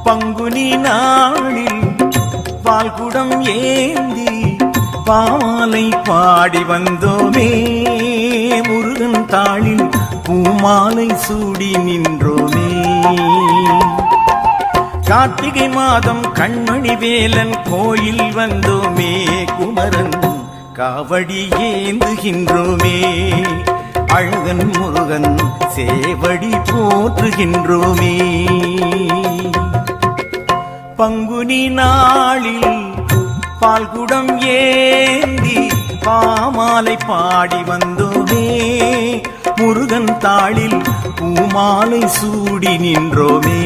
பங்குனி நாளில் பால்குடம் ஏந்தி பாமாலை பாடி வந்தோமே, முருகன் தாளில் பூமாலை சூடி நின்றோமே. கார்த்திகை மாதம் கண்மணி வேலன் கோயில் வந்தோமே, குமரன் காவடி ஏந்துகின்றோமே, அழகன் முருகன் சேவடி போற்றுகின்றோமே. பங்குனி நாளில் பால்குடம் ஏந்தி பாமாலை பாடி வந்தோமே, முருகன் தாளில் பூமாலை சூடி நின்றோமே.